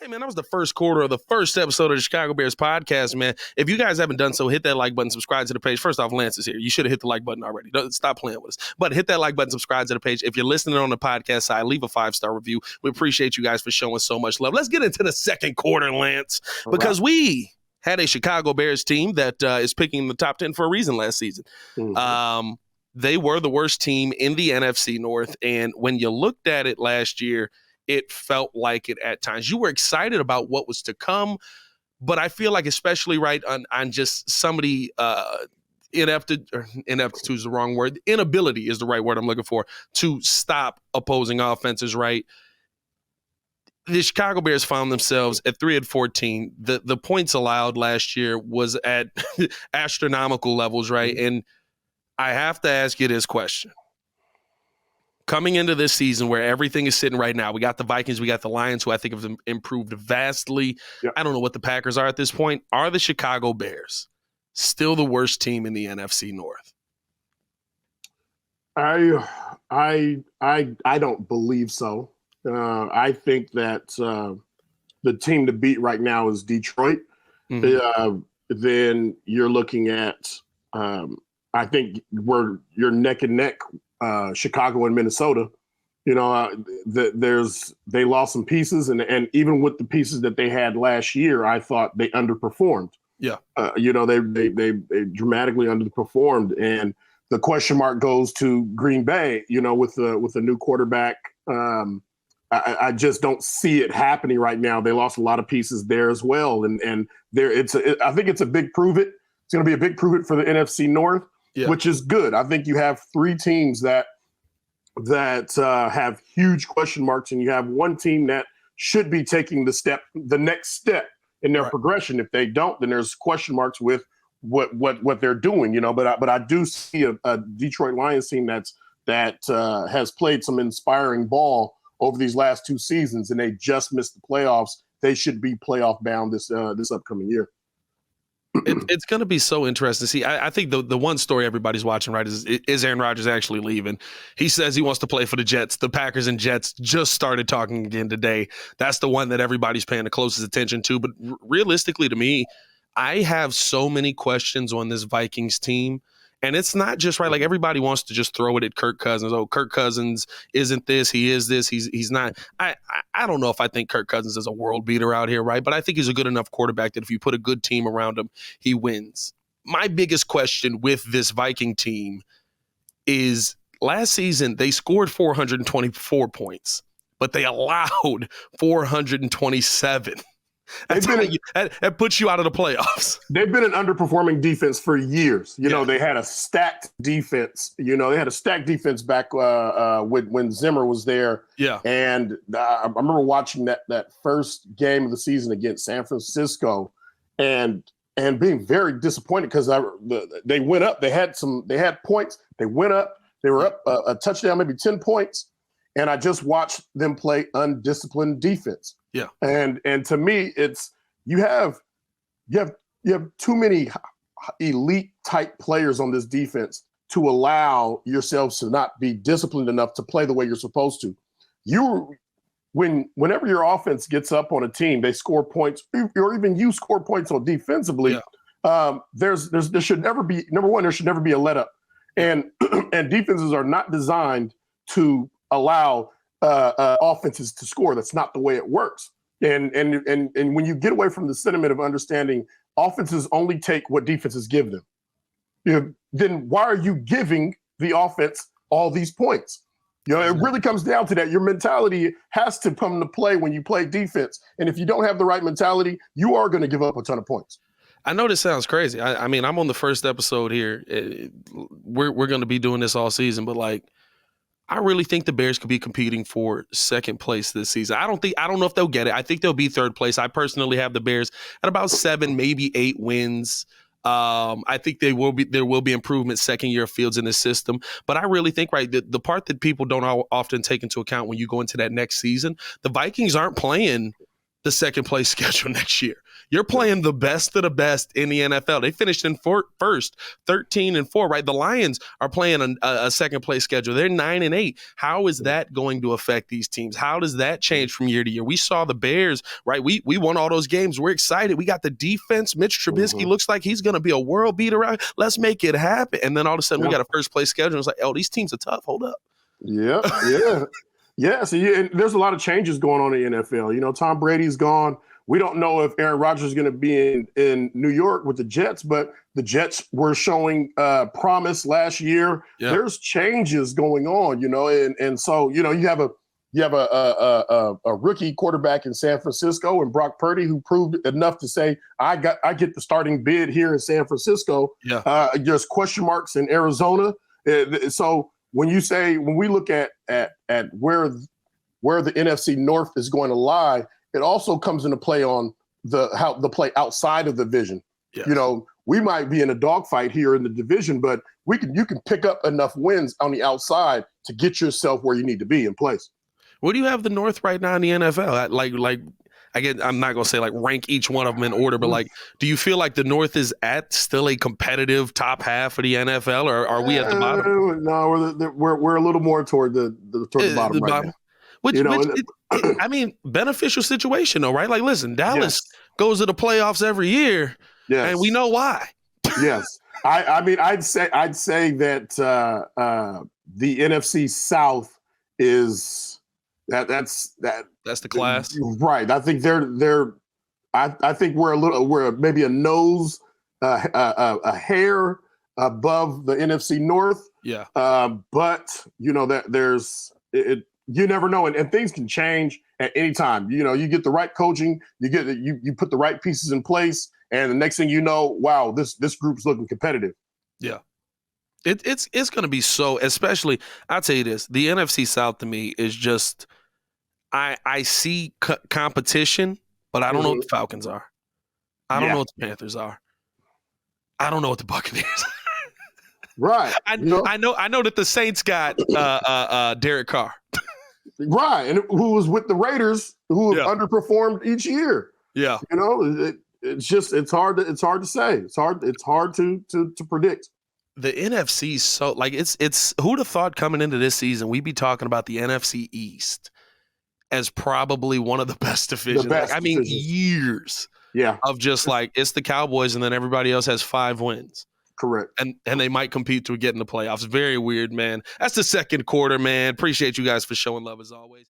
Hey, man, that was the first quarter of the first episode of the Chicago Bears podcast, man. If you guys haven't done so, hit that like button, subscribe to the page. First off, Lance is here. You should have hit the like button already. Don't stop playing with us. But hit that like button, subscribe to the page. If you're listening on the podcast side, leave a 5-star review. We appreciate you guys for showing so much love. Let's get into the second quarter, Lance, because we had a Chicago Bears team that is picking the top 10 for a reason last season. Mm-hmm. They were the worst team in the NFC North, and when you looked at it last year, it felt like it at times. You were excited about what was to come, but I feel like especially on just somebody ineptitude is the wrong word. Inability is the right word I'm looking for to stop opposing offenses, right? The Chicago Bears found themselves at 3-14. The points allowed last year was at astronomical levels, right? And I have to ask you this question. Coming into this season where everything is sitting right now, we got the Vikings, we got the Lions, who I think have improved vastly. Yep. I don't know what the Packers are at this point. Are the Chicago Bears still the worst team in the NFC North? I don't believe so. I think that the team to beat right now is Detroit. Mm-hmm. Then you're looking at, I think you're neck and neck. Chicago and Minnesota, they lost some pieces, and even with the pieces that they had last year, I thought they underperformed. Yeah, they dramatically underperformed, and the question mark goes to Green Bay. With a new quarterback, I just don't see it happening right now. They lost a lot of pieces there as well, and I think it's a big prove it. It's going to be a big prove it for the NFC North. Yeah. Which is good. I think you have three teams that have huge question marks, and you have one team that should be taking the next step in their progression. If they don't, then there's question marks with what they're doing. But I do see a Detroit Lions team that has played some inspiring ball over these last two seasons, and they just missed the playoffs. They should be playoff bound this upcoming year. It's going to be so interesting to see. I think the one story everybody's watching, right, is Aaron Rodgers actually leaving. He says he wants to play for the Jets. The Packers and Jets just started talking again today. That's the one that everybody's paying the closest attention to. But realistically, to me, I have so many questions on this Vikings team. And it's not just right. Like, everybody wants to just throw it at Kirk Cousins. Oh, Kirk Cousins isn't this. He is this. He's not. I don't know if I think Kirk Cousins is a world beater out here, right? But I think he's a good enough quarterback that if you put a good team around him, he wins. My biggest question with this Viking team is last season they scored 424 points, but they allowed 427. That puts you out of the playoffs. They've been an underperforming defense for years. They had a stacked defense. They had a stacked defense back when Zimmer was there. Yeah. And I remember watching that first game of the season against San Francisco and being very disappointed because they went up. They had points. They went up. They were up a touchdown, maybe 10 points. And I just watched them play undisciplined defense. Yeah. And to me, it's you have too many elite type players on this defense to allow yourselves to not be disciplined enough to play the way you're supposed to. Whenever your offense gets up on a team, they score points, or even you score points on defensively. Yeah. There should never be there should never be a let up, and defenses are not designed to allow offenses to score. That's not the way it works. And when you get away from the sentiment of understanding offenses only take what defenses give them, then why are you giving the offense all these points? It really comes down to that. Your mentality has to come into play when you play defense. And if you don't have the right mentality, you are going to give up a ton of points. I know this sounds crazy. I mean, I'm on the first episode here. We're going to be doing this all season, but I really think the Bears could be competing for second place this season. I don't know if they'll get it. I think they'll be third place. I personally have the Bears at about 7, maybe 8 wins. I think there will be improvement second year of Fields in the system. But I really think, right, the part that people don't often take into account when you go into that next season, the Vikings aren't playing the second place schedule next year. You're playing the best of the best in the NFL. They finished in first, 13-4, right? The Lions are playing a second place schedule. They're 9-8. How is that going to affect these teams? How does that change from year to year? We saw the Bears, right? We won all those games. We're excited. We got the defense. Mitch Trubisky looks like he's going to be a world beater. Let's make it happen. And then all of a sudden we got a first place schedule. It's like, oh, these teams are tough. Hold up. Yeah. Yeah. So there's a lot of changes going on in the NFL. You know, Tom Brady's gone. We don't know if Aaron Rodgers is going to be in New York with the Jets, but the Jets were showing promise last year. Yeah. There's changes going on, you know, and so, you know, you have a rookie quarterback in San Francisco and Brock Purdy, who proved enough to say, I get the starting bid here in San Francisco. Yeah. There's question marks in Arizona. So when we look at where the NFC North is going to lie, it also comes into play on the play outside of the division. Yes. You know, we might be in a dogfight here in the division, but you can pick up enough wins on the outside to get yourself where you need to be in place. Where do you have the North right now in the NFL? Like again, I'm not gonna say like rank each one of them in order, but like, do you feel like the North is at still a competitive top half of the NFL, or are we at the bottom? No, we're a little more toward the bottom right now. Which I mean, beneficial situation though, right? Like, listen, Dallas goes to the playoffs every year, and we know why. Yes, I mean, I'd say that the NFC South is that's the class, right? I think I think we're maybe a nose, a hair above the NFC North. Yeah, but you know that there's it. You never know, and things can change at any time. You know, you get the right coaching, you put the right pieces in place, and the next thing you know, wow, this group's looking competitive. Yeah, it's going to be so. Especially, I'll tell you this: the NFC South to me is just, I see competition, but I don't know what the Falcons are. I don't know what the Panthers are. I don't know what the Buccaneers are. Right. I know that the Saints got Derek Carr. Right, and who was with the Raiders, who have underperformed each year. Yeah, you know, it's hard to say. It's hard to predict. The NFC, so like it's who'd have thought coming into this season we'd be talking about the NFC East as probably one of the best divisions. Years. Yeah, of just like it's the Cowboys and then everybody else has 5 wins. Correct. And they might compete to get in the playoffs. Very weird, man. That's the second quarter, man. Appreciate you guys for showing love as always.